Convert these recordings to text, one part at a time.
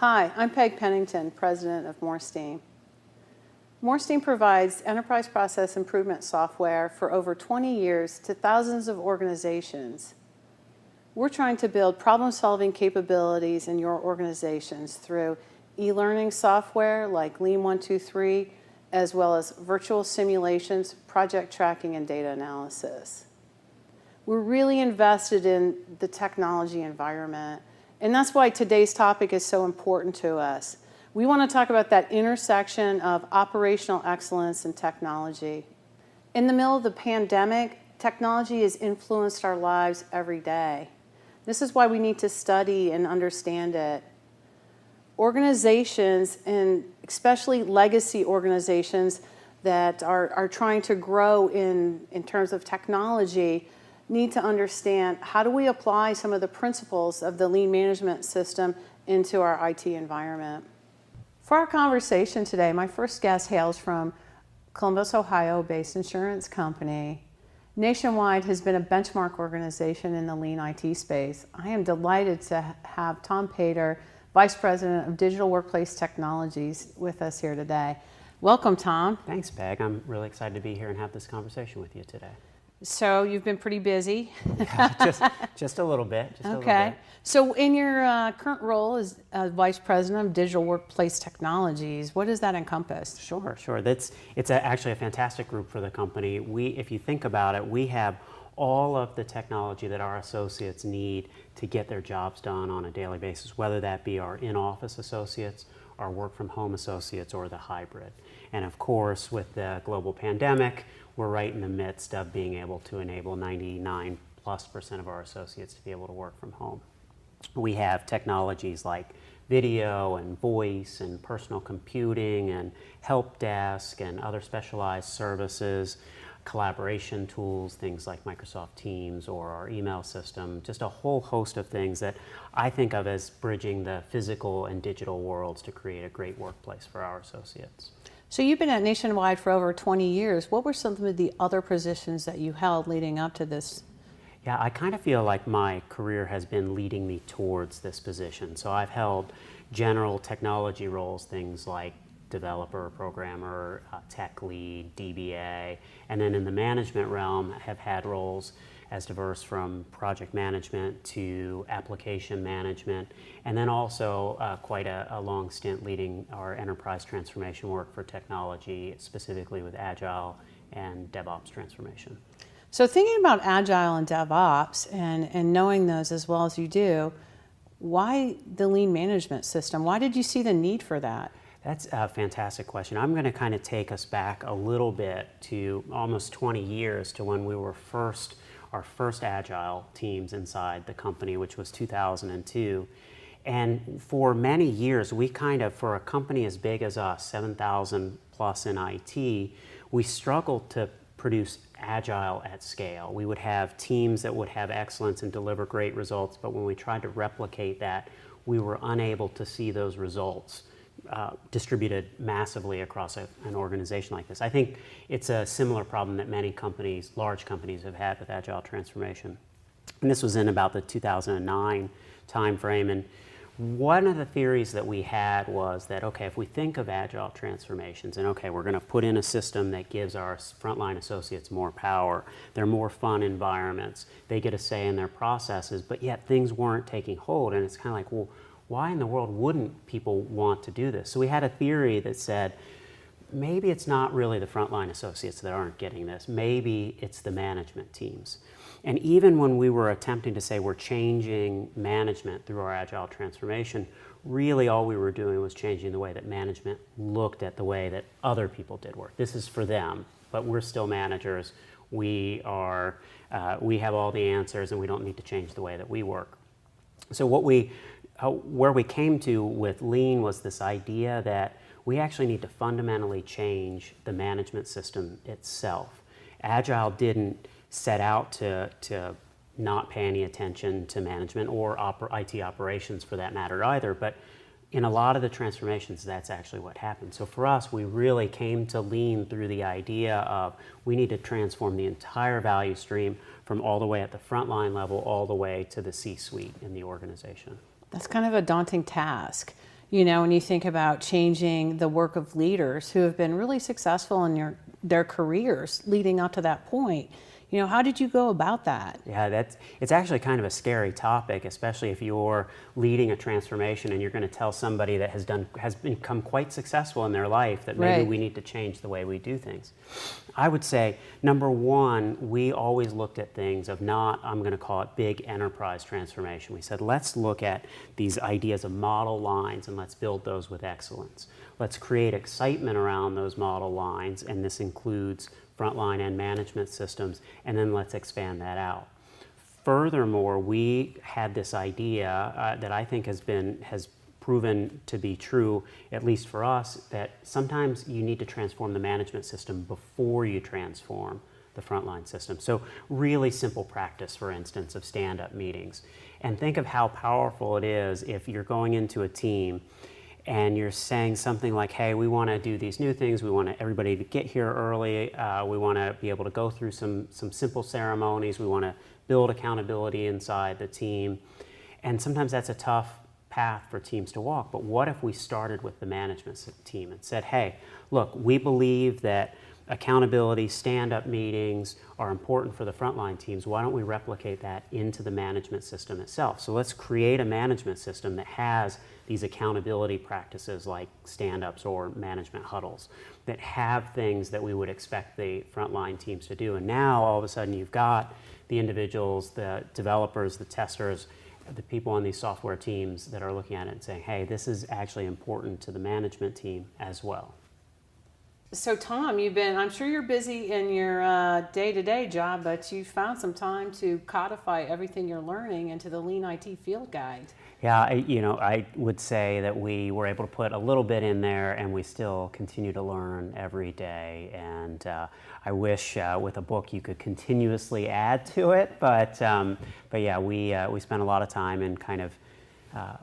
Hi, I'm Peg Pennington, President of MoreSteam. MoreSteam provides enterprise process improvement software for over 20 years to thousands of organizations. We're trying to build problem-solving capabilities in your organizations through e-learning software like Lean 123, as well as virtual simulations, project tracking, and data analysis. We're really invested in the technology environment, and that's why today's topic is so important to us. We want to talk about that intersection of operational excellence and technology. In the middle of the pandemic, technology has influenced our lives every day. This is why we need to study and understand it. Organizations, and especially legacy organizations that are trying to grow in terms of technology, need to understand how do we apply some of the principles of the lean management system into our IT environment. For our conversation today, my first guest hails from Columbus, Ohio-based insurance company. Nationwide has been a benchmark organization in the lean IT space. I am delighted to have Tom Pater, Vice President of Digital Workplace Technologies, with us here today. Welcome, Tom. Thanks, Peg. I'm really excited to be here and have this conversation with you today. So you've been pretty busy. Yeah, just a little bit. Okay. So in your current role as Vice President of Digital Workplace Technologies, what does that encompass? Sure. It's actually a fantastic group for the company. If you think about it, we have all of the technology that our associates need to get their jobs done on a daily basis, whether that be our in-office associates, our work-from-home associates, or the hybrid. And of course, with the global pandemic, we're right in the midst of being able to enable 99+% of our associates to be able to work from home. We have technologies like video and voice and personal computing and help desk and other specialized services, collaboration tools, things like Microsoft Teams or our email system, just a whole host of things that I think of as bridging the physical and digital worlds to create a great workplace for our associates. So you've been at Nationwide for over 20 years. What were some of the other positions that you held leading up to this? Yeah, I kind of feel like my career has been leading me towards this position. So I've held general technology roles, things like developer, programmer, tech lead, DBA, and then in the management realm have had roles as diverse from project management to application management, and then also quite a long stint leading our enterprise transformation work for technology, specifically with Agile and DevOps transformation. So thinking about Agile and DevOps and knowing those as well as you do, why the lean management system? Why did you see the need for that? That's a fantastic question. I'm going to kind of take us back a little bit to almost 20 years to when we were our first Agile teams inside the company, which was 2002. And for many years, we kind of, for a company as big as us, 7,000 plus in IT, we struggled to produce Agile at scale. We would have teams that would have excellence and deliver great results, but when we tried to replicate that, we were unable to see those results distributed massively across an organization like this. I think it's a similar problem that many companies, large companies, have had with Agile transformation. And this was in about the 2009 timeframe. And one of the theories that we had was that, okay, if we think of Agile transformations and, okay, we're going to put in a system that gives our frontline associates more power, they're more fun environments, they get a say in their processes, but yet things weren't taking hold. And it's kind of like, well, why in the world wouldn't people want to do this? So we had a theory that said, maybe it's not really the frontline associates that aren't getting this. Maybe it's the management teams. And even when we were attempting to say we're changing management through our Agile transformation, really all we were doing was changing the way that management looked at the way that other people did work. This is for them, but we're still managers. We have all the answers, and we don't need to change the way that we work. So where we came to with Lean was this idea that we actually need to fundamentally change the management system itself. Agile didn't set out to not pay any attention to management or IT operations for that matter either, but in a lot of the transformations, that's actually what happened. So for us, we really came to Lean through the idea of we need to transform the entire value stream from all the way at the frontline level all the way to the C-suite in the organization. That's kind of a daunting task. when you think about changing the work of leaders who have been really successful in their careers leading up to that point. How did you go about that? Yeah, it's actually kind of a scary topic, especially if you're leading a transformation and you're going to tell somebody that has become quite successful in their life that maybe we need to change the way we do things. I would say, number one, we always looked at things of not, I'm going to call it big enterprise transformation. We said, let's look at these ideas of model lines and let's build those with excellence. Let's create excitement around those model lines, and this includes frontline and management systems, and then let's expand that out. Furthermore, we had this idea that I think has proven to be true, at least for us, that sometimes you need to transform the management system before you transform the frontline system. So really simple practice, for instance, of stand-up meetings. And think of how powerful it is if you're going into a team and you're saying something like, hey, we want to do these new things, we want everybody to get here early, we want to be able to go through some simple ceremonies, we want to build accountability inside the team. And sometimes that's a tough path for teams to walk, but what if we started with the management team and said, hey, look, we believe that accountability, stand-up meetings are important for the frontline teams. Why don't we replicate that into the management system itself? So let's create a management system that has these accountability practices like stand-ups or management huddles that have things that we would expect the frontline teams to do. And now all of a sudden you've got the individuals, the developers, the testers, the people on these software teams that are looking at it and saying, hey, this is actually important to the management team as well. So Tom, I'm sure you're busy in your day-to-day job, but you found some time to codify everything you're learning into the Lean IT Field Guide. Yeah, I would say that we were able to put a little bit in there, and we still continue to learn every day. And I wish with a book you could continuously add to it, but yeah, we spent a lot of time in kind of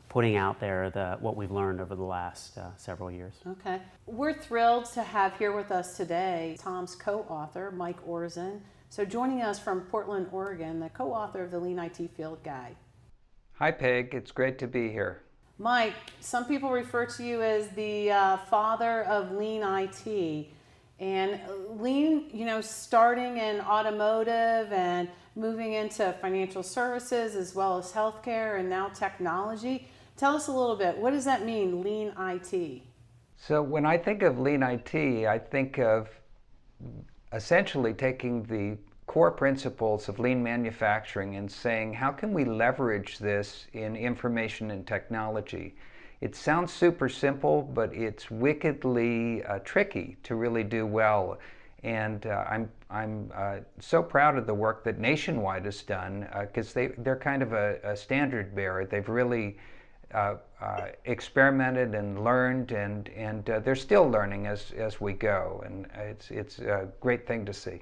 putting out there what we've learned over the last several years. Okay. We're thrilled to have here with us today Tom's co-author, Mike Orzon. So joining us from Portland, Oregon, the co-author of the Lean IT Field Guide. Hi, Peg. It's great to be here. Mike, some people refer to you as the father of Lean IT. And Lean, starting in automotive and moving into financial services as well as healthcare and now technology. Tell us a little bit, what does that mean, Lean IT? So when I think of Lean IT, I think of essentially taking the core principles of lean manufacturing and saying, how can we leverage this in information and technology? It sounds super simple, but it's wickedly tricky to really do well. And I'm so proud of the work that Nationwide has done because they're kind of a standard bearer. They've really experimented and learned, and they're still learning as we go. And it's a great thing to see.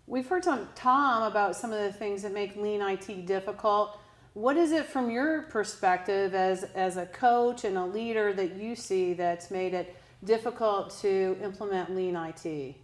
We've heard from Tom about some of the things that make Lean IT difficult. What is it from your perspective as a coach and a leader that you see that's made it difficult to implement Lean IT?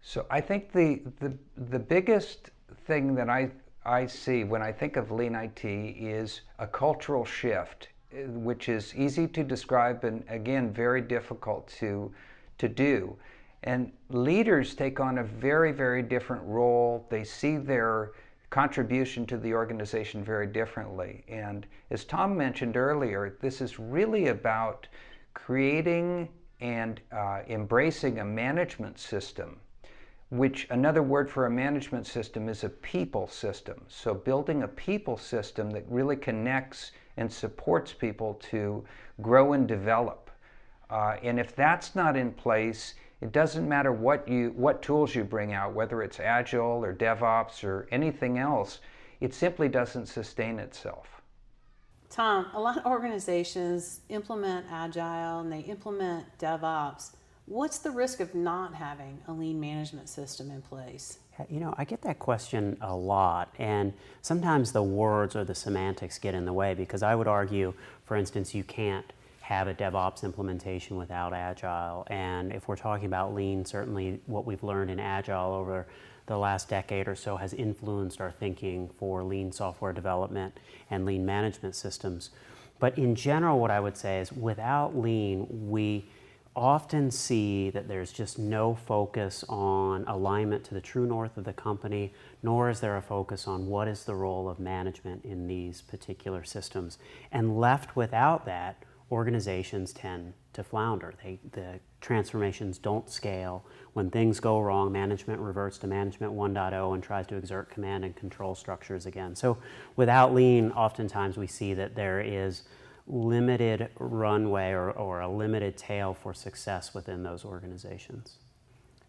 So I think the biggest thing that I see when I think of Lean IT is a cultural shift, which is easy to describe and again very difficult to do. And leaders take on a very, very different role. They see their contribution to the organization very differently. And as Tom mentioned earlier, this is really about creating and embracing a management system, which another word for a management system is a people system. So building a people system that really connects and supports people to grow and develop. And if that's not in place, it doesn't matter what tools you bring out, whether it's Agile or DevOps or anything else, it simply doesn't sustain itself. Tom, a lot of organizations implement Agile and they implement DevOps. What's the risk of not having a lean management system in place? I get that question a lot, and sometimes the words or the semantics get in the way because I would argue, for instance, you can't have a DevOps implementation without Agile. And if we're talking about Lean, certainly what we've learned in Agile over the last decade or so has influenced our thinking for Lean software development and Lean management systems. But in general, what I would say is without lean, we often see that there's just no focus on alignment to the true north of the company, nor is there a focus on what is the role of management in these particular systems. And left without that, organizations tend to flounder. The transformations don't scale. When things go wrong, management reverts to management 1.0 and tries to exert command and control structures again. So without lean, oftentimes we see that there is limited runway or a limited tail for success within those organizations.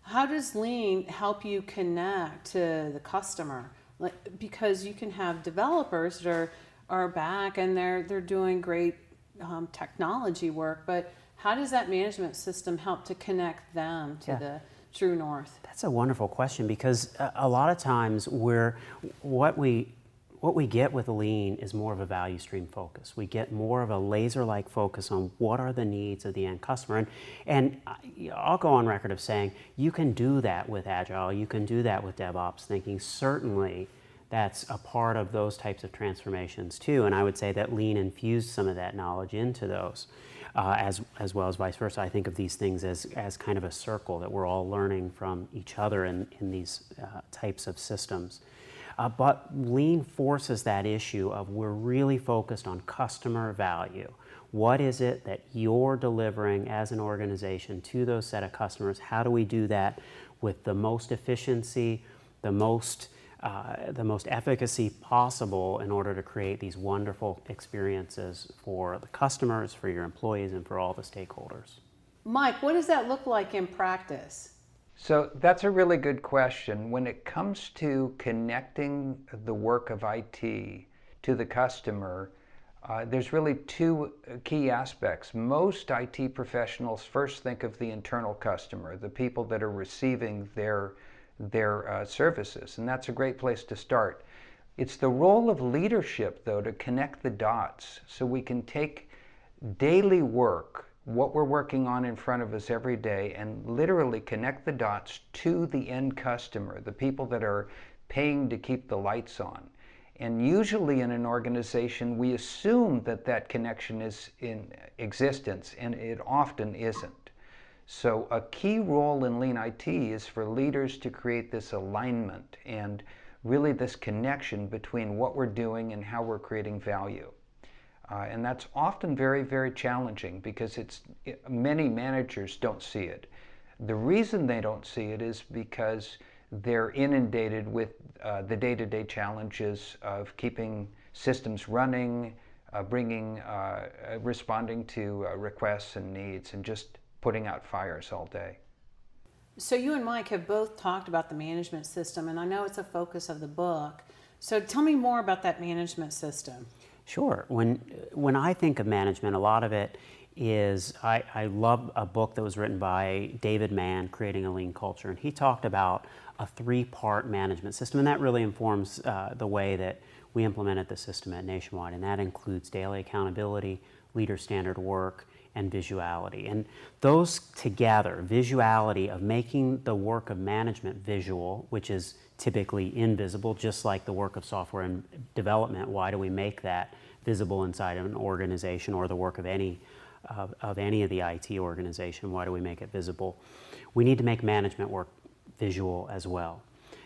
How does lean help you connect to the customer? Because you can have developers that are back and they're doing great technology work, but how does that management system help to connect them to the true north? That's a wonderful question, because a lot of times what we get with lean is more of a value stream focus. We get more of a laser-like focus on what are the needs of the end customer. And I'll go on record of saying you can do that with Agile, you can do that with DevOps thinking. Certainly that's a part of those types of transformations too. And I would say that lean infused some of that knowledge into those, as well as vice versa. I think of these things as kind of a circle that we're all learning from each other in these types of systems. But lean forces that issue of we're really focused on customer value. What is it that you're delivering as an organization to those set of customers? How do we do that with the most efficiency, the most efficacy possible in order to create these wonderful experiences for the customers, for your employees, and for all the stakeholders? Mike, what does that look like in practice? So that's a really good question. When it comes to connecting the work of IT to the customer, there's really two key aspects. Most IT professionals first think of the internal customer, the people that are receiving their services, and that's a great place to start. It's the role of leadership, though, to connect the dots so we can take daily work, what we're working on in front of us every day, and literally connect the dots to the end customer, the people that are paying to keep the lights on. And usually in an organization, we assume that that connection is in existence, and it often isn't. So a key role in Lean IT is for leaders to create this alignment and really this connection between what we're doing and how we're creating value. And that's often very, very challenging because many managers don't see it. The reason they don't see it is because they're inundated with the day-to-day challenges of keeping systems running, responding to requests and needs, and just putting out fires all day. So you and Mike have both talked about the management system, and I know it's a focus of the book. So tell me more about that management system. Sure. When I think of management, a lot of it is, I love a book that was written by David Mann, Creating a Lean Culture, and he talked about a 3-part management system, and that really informs the way that we implemented the system at Nationwide, and that includes daily accountability, leader standard work, and visuality. And those together, visuality of making the work of management visual, which is typically invisible, just like the work of software and development. Why do we make that visible inside of an organization, or the work of any of the IT organization? Why do we make it visible? We need to make management work visual as well.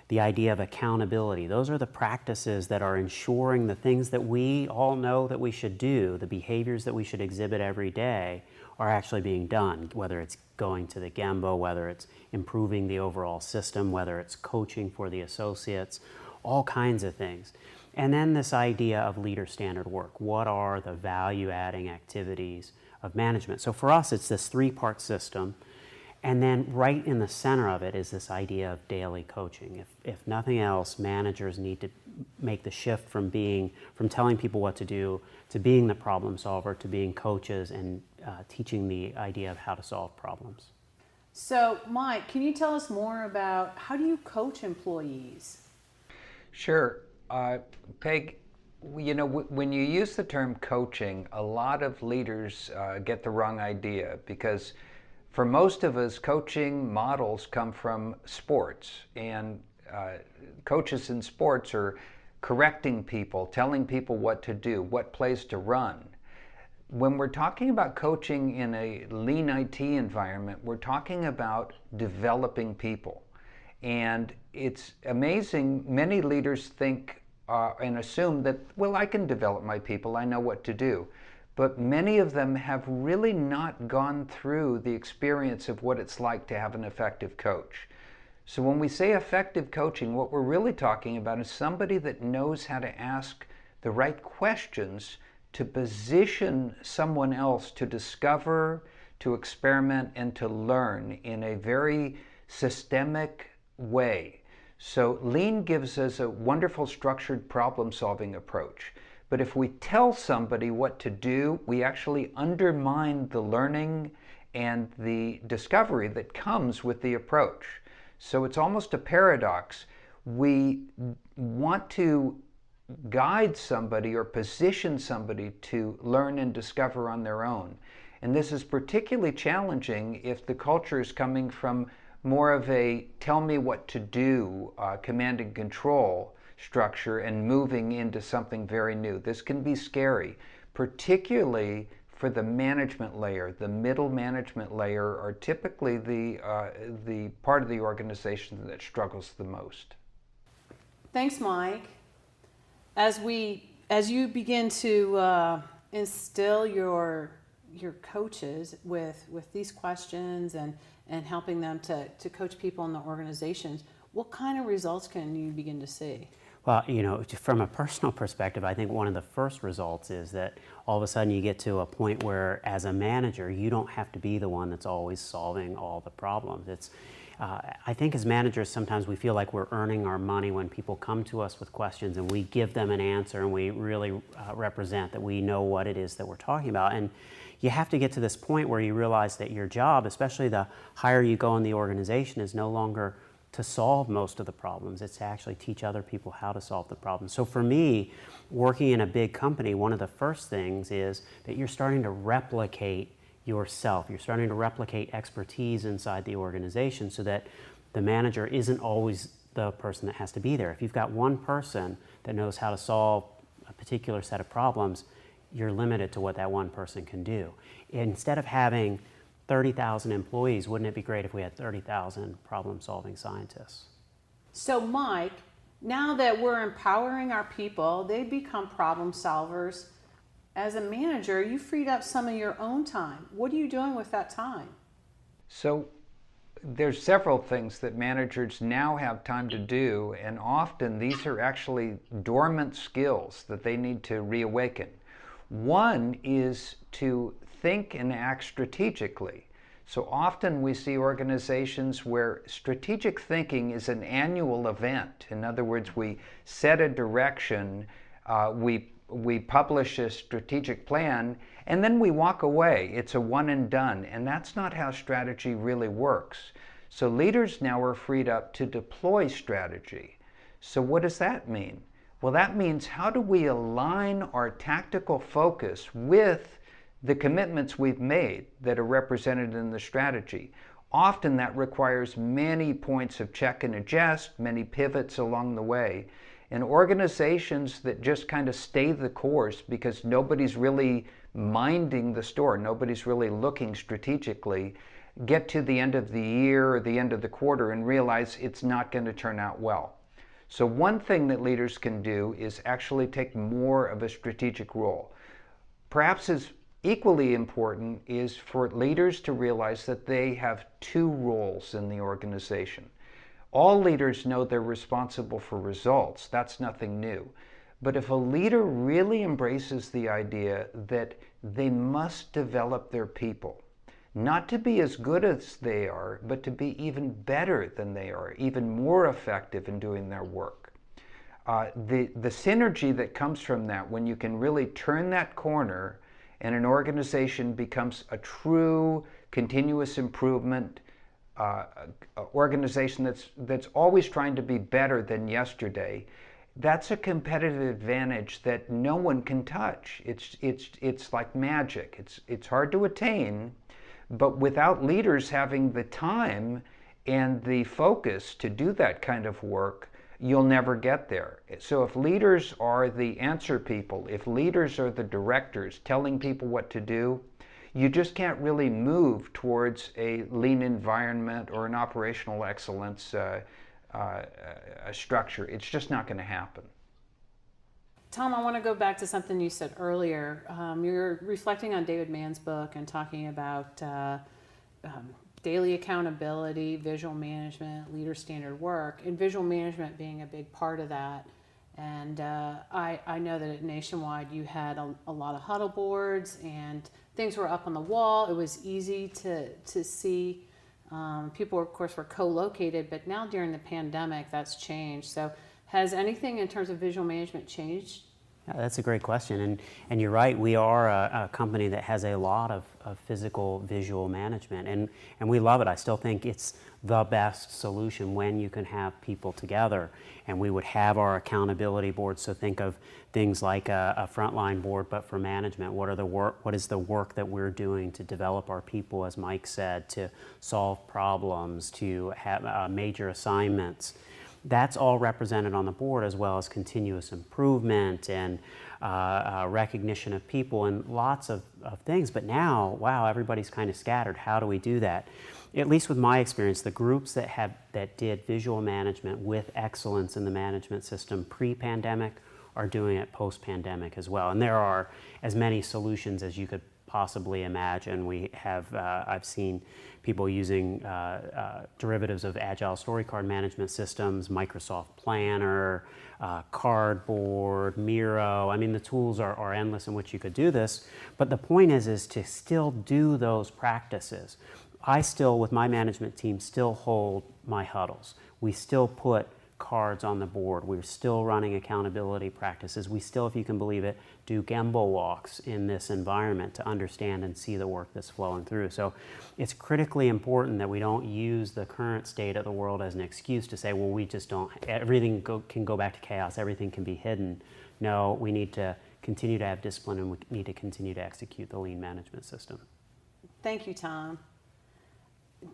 The idea of accountability, those are the practices that are ensuring the things that we all know that we should do, the behaviors that we should exhibit every day, are actually being done, whether it's going to the Gemba, whether it's improving the overall system, whether it's coaching for the associates, all kinds of things. And then this idea of leader standard work. What are the value-adding activities of management? So for us, it's this 3-part system. And then right in the center of it is this idea of daily coaching. If nothing else, managers need to make the shift from telling people what to do, to being the problem solver, to being coaches and teaching the idea of how to solve problems. So Mike, can you tell us more about how do you coach employees? Sure. Peg, when you use the term coaching, a lot of leaders get the wrong idea, because for most of us, coaching models come from sports, and coaches in sports are correcting people, telling people what to do, what plays to run. When we're talking about coaching in a lean IT environment, we're talking about developing people. And it's amazing, many leaders think and assume that, well, I can develop my people, I know what to do. But many of them have really not gone through the experience of what it's like to have an effective coach. So when we say effective coaching, what we're really talking about is somebody that knows how to ask the right questions to position someone else to discover, to experiment, and to learn in a very systemic way. So Lean gives us a wonderful structured problem-solving approach. But if we tell somebody what to do, we actually undermine the learning and the discovery that comes with the approach. So it's almost a paradox. We want to guide somebody or position somebody to learn and discover on their own. And this is particularly challenging if the culture is coming from more of a tell me what to do, command and control structure and moving into something very new. This can be scary, particularly for the management layer. The middle management layer are typically the part of the organization that struggles the most. Thanks, Mike. As you begin to instill your coaches with these questions and helping them to coach people in the organizations, what kind of results can you begin to see? Well, from a personal perspective, I think one of the first results is that all of a sudden you get to a point where, as a manager, you don't have to be the one that's always solving all the problems. I think as managers, sometimes we feel like we're earning our money when people come to us with questions and we give them an answer and we really represent that we know what it is that we're talking about. And you have to get to this point where you realize that your job, especially the higher you go in the organization, is no longer to solve most of the problems. It's to actually teach other people how to solve the problems. So for me, working in a big company, one of the first things is that you're starting to replicate yourself. You're starting to replicate expertise inside the organization so that the manager isn't always the person that has to be there. If you've got one person that knows how to solve a particular set of problems, you're limited to what that one person can do. Instead of having 30,000 employees, wouldn't it be great if we had 30,000 problem-solving scientists? So, Mike, now that we're empowering our people, they become problem solvers. As a manager, you freed up some of your own time. What are you doing with that time? So there's several things that managers now have time to do, and often these are actually dormant skills that they need to reawaken. One is to think and act strategically. So often we see organizations where strategic thinking is an annual event. In other words, we set a direction, we publish a strategic plan, and then we walk away. It's a one and done, and that's not how strategy really works. So leaders now are freed up to deploy strategy. So what does that mean? Well, that means how do we align our tactical focus with the commitments we've made that are represented in the strategy. Often that requires many points of check and adjust, many pivots along the way. And organizations that just kind of stay the course because nobody's really minding the store, nobody's really looking strategically, get to the end of the year or the end of the quarter and realize it's not going to turn out well. So one thing that leaders can do is actually take more of a strategic role. Perhaps as equally important is for leaders to realize that they have two roles in the organization. All leaders know they're responsible for results. That's nothing new. But if a leader really embraces the idea that they must develop their people, not to be as good as they are, but to be even better than they are, even more effective in doing their work. The synergy that comes from that, when you can really turn that corner and an organization becomes a true continuous improvement organization that's always trying to be better than yesterday, that's a competitive advantage that no one can touch. It's like magic. It's hard to attain, but without leaders having the time and the focus to do that kind of work, you'll never get there. So if leaders are the answer people, if leaders are the directors telling people what to do, you just can't really move towards a lean environment or an operational excellence structure. It's just not going to happen. Tom, I want to go back to something you said earlier. You're reflecting on David Mann's book and talking about daily accountability, visual management, leader standard work, and visual management being a big part of that. And I know that at Nationwide you had a lot of huddle boards and things were up on the wall. It was easy to see. People, of course, were co-located, but now during the pandemic that's changed. So has anything in terms of visual management changed? Yeah, that's a great question, and you're right, we are a company that has a lot of physical visual management, and we love it. I still think it's the best solution when you can have people together, and we would have our accountability boards, so think of things like a frontline board, but for management. What is the work that we're doing to develop our people, as Mike said, to solve problems, to have major assignments. That's all represented on the board, as well as continuous improvement and recognition of people and lots of things. But now, wow, everybody's kind of scattered. How do we do that? At least with my experience, the groups that did visual management with excellence in the management system pre-pandemic are doing it post-pandemic as well. And there are as many solutions as you could possibly imagine. We have, I've seen people using derivatives of agile story card management systems, Microsoft Planner, Cardboard, Miro. I mean, the tools are endless in which you could do this, but the point is to still do those practices. I still, with my management team, still hold my huddles. We still put cards on the board. We're still running accountability practices. We still, if you can believe it, do Gemba walks in this environment to understand and see the work that's flowing through. So it's critically important that we don't use the current state of the world as an excuse to say, well, we just don't, everything can go back to chaos, everything can be hidden. No, we need to continue to have discipline, and we need to continue to execute the lean management system. Thank you, Tom.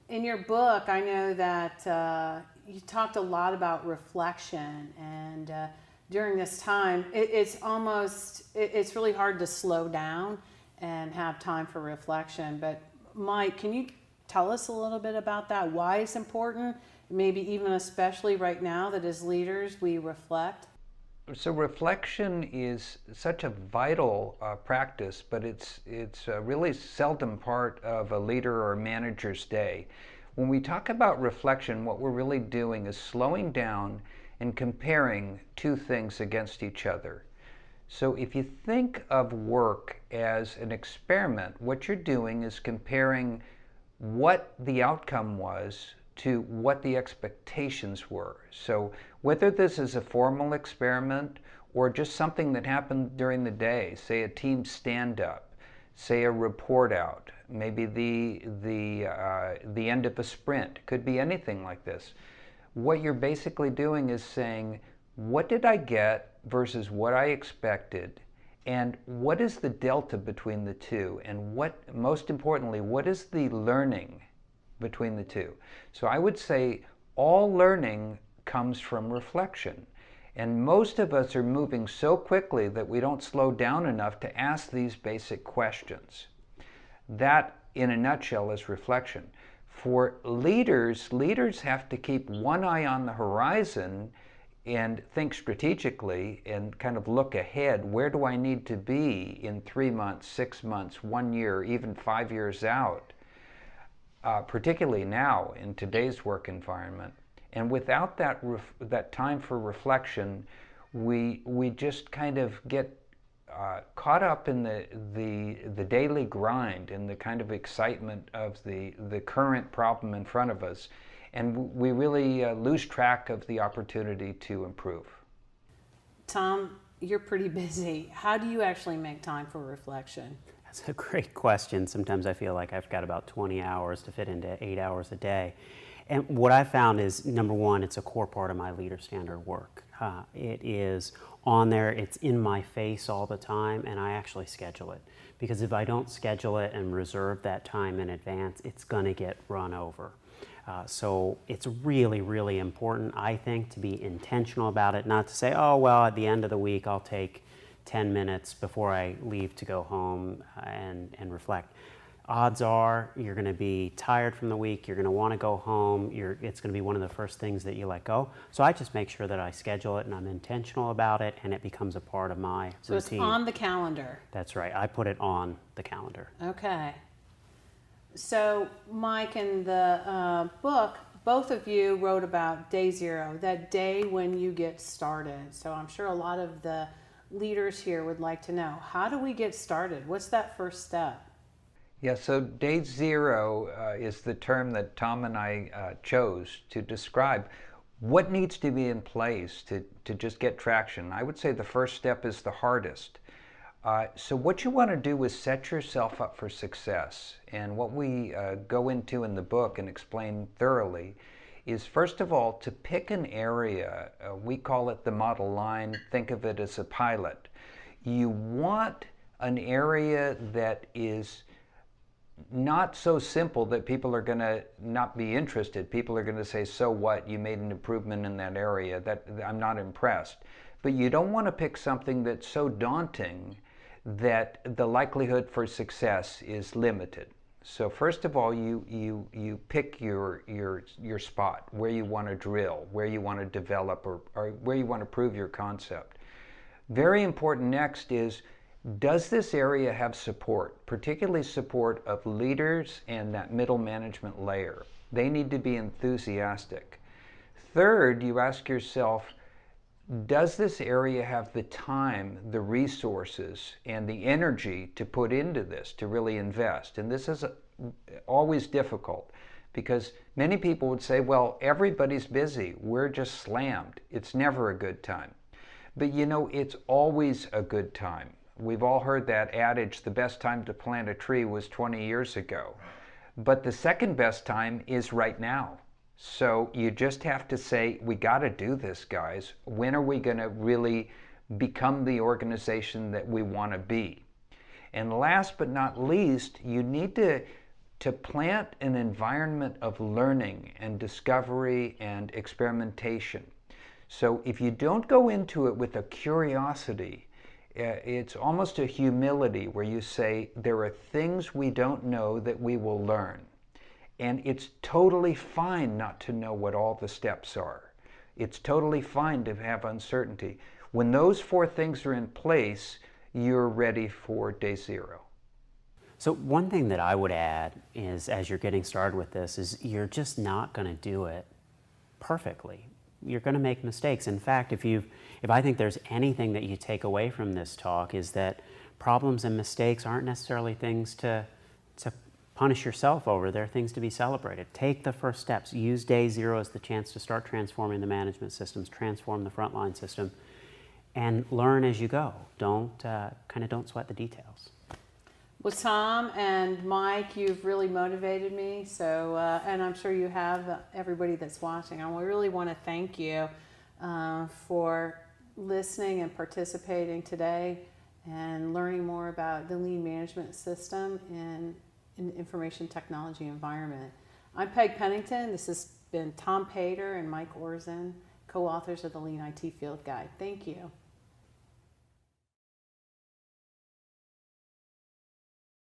In your book, I know that you talked a lot about reflection, and during this time, it's really hard to slow down and have time for reflection. But Mike, can you tell us a little bit about that? Why it's important, maybe even especially right now that as leaders we reflect? So reflection is such a vital practice, but it's really seldom part of a leader or manager's day. When we talk about reflection, what we're really doing is slowing down and comparing two things against each other. So if you think of work as an experiment, what you're doing is comparing what the outcome was to what the expectations were. So whether this is a formal experiment or just something that happened during the day, say a team stand-up, say a report out, maybe the end of a sprint, could be anything like this. What you're basically doing is saying, what did I get versus what I expected, and what is the delta between the two, and most importantly, what is the learning between the two? So I would say all learning comes from reflection. And most of us are moving so quickly that we don't slow down enough to ask these basic questions. That, in a nutshell, is reflection. For leaders have to keep one eye on the horizon and think strategically and kind of look ahead. Where do I need to be in 3 months, 6 months, 1 year, even 5 years out? Particularly now in today's work environment. And without that time for reflection, we just kind of get caught up in the daily grind and the kind of excitement of the current problem in front of us, and we really lose track of the opportunity to improve. Tom, you're pretty busy. How do you actually make time for reflection? That's a great question. Sometimes I feel like I've got about 20 hours to fit into 8 hours a day. And what I found is, number one, it's a core part of my leader standard work. It is on there, it's in my face all the time, and I actually schedule it. Because if I don't schedule it and reserve that time in advance, it's gonna get run over. So it's really, really important, I think, to be intentional about it, not to say, oh, well, at the end of the week, I'll take 10 minutes before I leave to go home and reflect. Odds are you're going to be tired from the week, you're going to want to go home, it's going to be one of the first things that you let go. So I just make sure that I schedule it and I'm intentional about it and it becomes a part of my So routine. it's on the calendar. That's right. I put it on the calendar. Okay. So Mike, in the book, both of you wrote about day zero, that day when you get started. So I'm sure a lot of the leaders here would like to know, how do we get started? What's that first step? Yeah, so day zero is the term that Tom and I chose to describe what needs to be in place to just get traction. I would say the first step is the hardest. So what you want to do is set yourself up for success. And what we go into in the book and explain thoroughly is, first of all, to pick an area. We call it the model line. Think of it as a pilot. You want an area that is not so simple that people are going to not be interested. People are going to say, so what? You made an improvement in that area. That I'm not impressed. But you don't want to pick something that's so daunting that the likelihood for success is limited. So first of all, you pick your spot, where you want to drill, where you want to develop, or where you want to prove your concept. Very important next is, does this area have support, particularly support of leaders and that middle management layer? They need to be enthusiastic. Third, you ask yourself, does this area have the time, the resources, and the energy to put into this, to really invest? And this is always difficult because many people would say, well, everybody's busy. We're just slammed. It's never a good time. But you know, it's always a good time. We've all heard that adage, the best time to plant a tree was 20 years ago. But the second best time is right now. So you just have to say, we got to do this, guys. When are we going to really become the organization that we want to be? And last but not least, you need to plant an environment of learning and discovery and experimentation. So if you don't go into it with a curiosity, it's almost a humility where you say, there are things we don't know that we will learn. And it's totally fine not to know what all the steps are. It's totally fine to have uncertainty. When those four things are in place, you're ready for day zero. So one thing that I would add is, as you're getting started with this, is you're just not going to do it perfectly. You're going to make mistakes. In fact, if I think there's anything that you take away from this talk, is that problems and mistakes aren't necessarily things to punish yourself over. They're things to be celebrated. Take the first steps. Use day zero as the chance to start transforming the management systems, transform the frontline system, and learn as you go. Don't sweat the details. Well, Tom and Mike, you've really motivated me. So, and I'm sure you have everybody that's watching. I really want to thank you for listening and participating today and learning more about the lean management system in an information technology environment. I'm Peg Pennington. This has been Tom Pater and Mike Orzon, co-authors of the Lean IT Field Guide. Thank you.